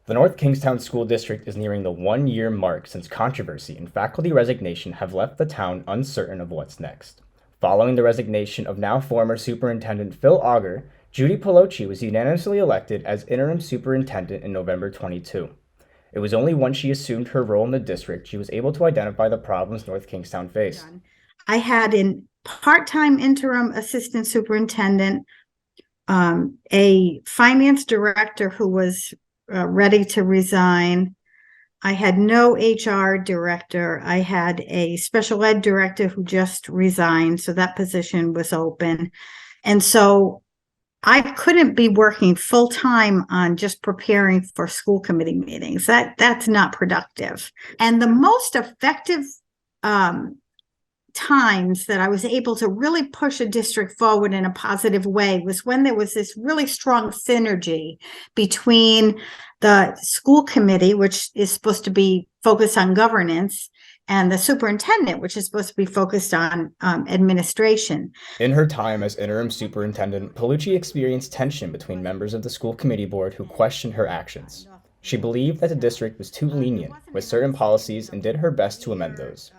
The North Kingstown School District is nearing the 1 year mark since controversy and faculty resignation have left the town uncertain of what's next. Following the resignation of now former Superintendent Phil Auger, Judy Pelosi was unanimously elected as interim superintendent in November 22. It was only once she assumed her role in the district she was able to identify the problems North Kingstown faced. I had a part-time interim assistant superintendent, a finance director who was ready to resign. I had no HR director. I had a special ed director who just resigned, so that position was open. And so I couldn't be working full-time on just preparing for school committee meetings. That's not productive. And the most effective times that I was able to really push a district forward in a positive way was when there was this really strong synergy between the school committee, which is supposed to be focused on governance, and the superintendent, which is supposed to be focused on administration. In her time as interim superintendent, Pelucci experienced tension between members of the school committee board who questioned her actions. She believed that the district was too lenient with certain policies and did her best to amend those.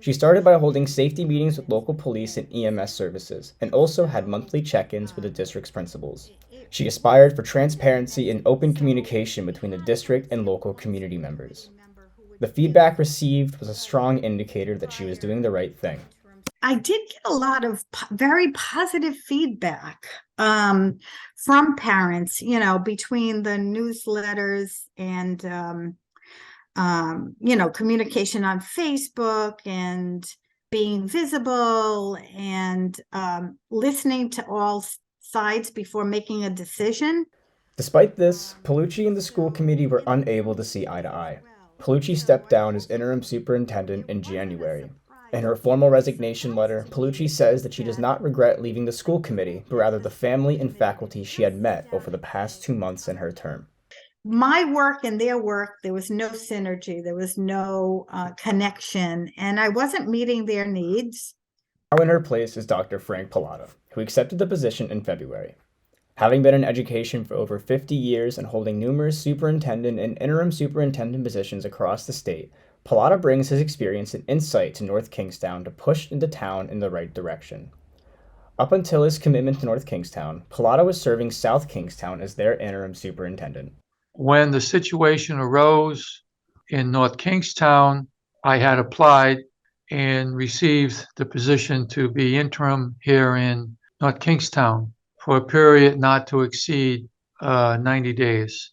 She started by holding safety meetings with local police and EMS services, and also had monthly check-ins with the district's principals. She aspired for transparency and open communication between the district and local community members. The feedback received was a strong indicator that she was doing the right thing. I did get a lot of very positive feedback from parents, between the newsletters and communication on Facebook and being visible and listening to all sides before making a decision. Despite this, Pelucci and the school committee were unable to see eye to eye. Pelucci stepped down as interim superintendent in January. In her formal resignation letter, Pelucci says that she does not regret leaving the school committee, but rather the family and faculty she had met over the past 2 months in her term. My work and their work, there was no synergy, there was no connection, and I wasn't meeting their needs. Now in her place is Dr. Frank Pallotta, who accepted the position in February. Having been in education for over 50 years and holding numerous superintendent and interim superintendent positions across the state, Pallotta brings his experience and insight to North Kingstown to push the town in the right direction. Up until his commitment to North Kingstown, Pallotta was serving South Kingstown as their interim superintendent. When the situation arose in North Kingstown, I had applied and received the position to be interim here in North Kingstown for a period not to exceed 90 days.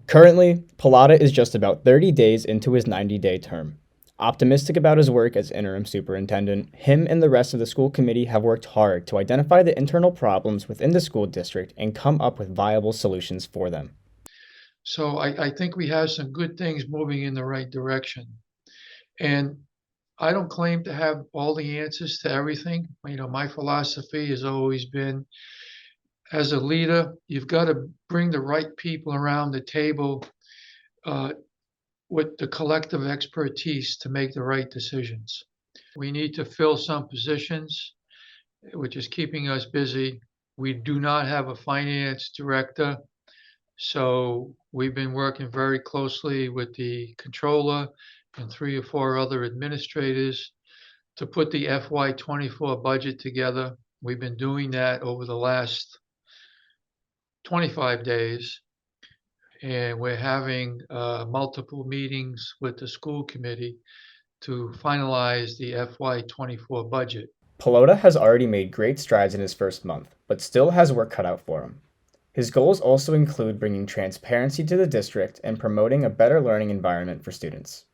Currently, Pallotta is just about 30 days into his 90-day term. Optimistic about his work as interim superintendent, him and the rest of the school committee have worked hard to identify the internal problems within the school district and come up with viable solutions for them. So I think we have some good things moving in the right direction. And I don't claim to have all the answers to everything. My philosophy has always been, as a leader, you've got to bring the right people around the table with the collective expertise to make the right decisions. We need to fill some positions, which is keeping us busy. We do not have a finance director, so we've been working very closely with the controller and 3 or 4 other administrators to put the FY24 budget together. We've been doing that over the last 25 days, and we're having multiple meetings with the school committee to finalize the FY24 budget. Pallotta has already made great strides in his first month, but still has work cut out for him. His goals also include bringing transparency to the district and promoting a better learning environment for students.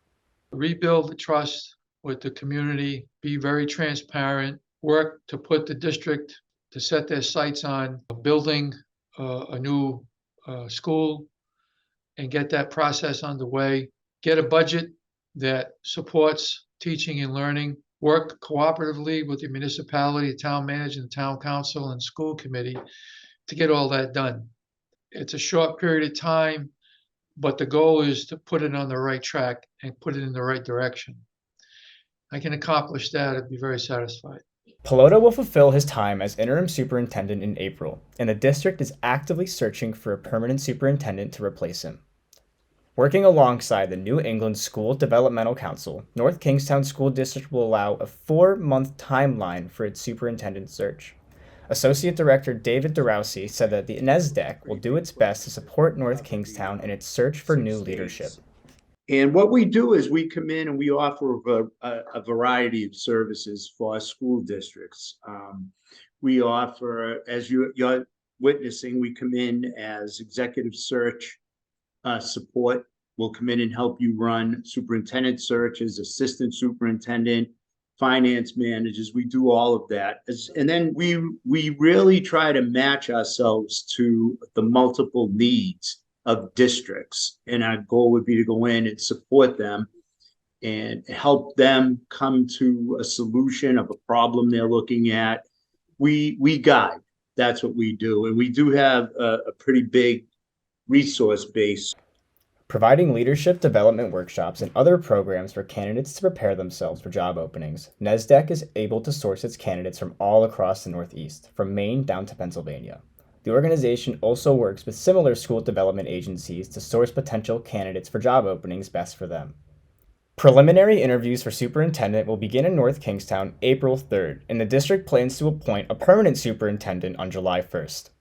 Rebuild the trust with the community, be very transparent, work to put the district to set their sights on building a new school and get that process underway, get a budget that supports teaching and learning, work cooperatively with the municipality, the town manager, the town council, and school committee to get all that done. It's a short period of time, but the goal is to put it on the right track and put it in the right direction. I can accomplish that, I'd be very satisfied. Pallotta will fulfill his time as interim superintendent in April, and the district is actively searching for a permanent superintendent to replace him. Working alongside the New England School Developmental Council, North Kingstown School District will allow a 4-month timeline for its superintendent search. Associate Director David DeRousey said that the NESDEC will do its best to support North Kingstown in its search for new leadership. And what we do is we come in and we offer a variety of services for our school districts. We offer, as you're witnessing, we come in as executive search support. We'll come in and help you run superintendent searches, assistant superintendent, finance managers. We do all of that. And then we really try to match ourselves to the multiple needs of districts. And our goal would be to go in and support them and help them come to a solution of a problem they're looking at. We guide. That's what we do. And we do have a pretty big resource base. Providing leadership development workshops and other programs for candidates to prepare themselves for job openings, NESDEC is able to source its candidates from all across the Northeast, from Maine down to Pennsylvania. The organization also works with similar school development agencies to source potential candidates for job openings best for them. Preliminary interviews for superintendent will begin in North Kingstown April 3rd, and the district plans to appoint a permanent superintendent on July 1st.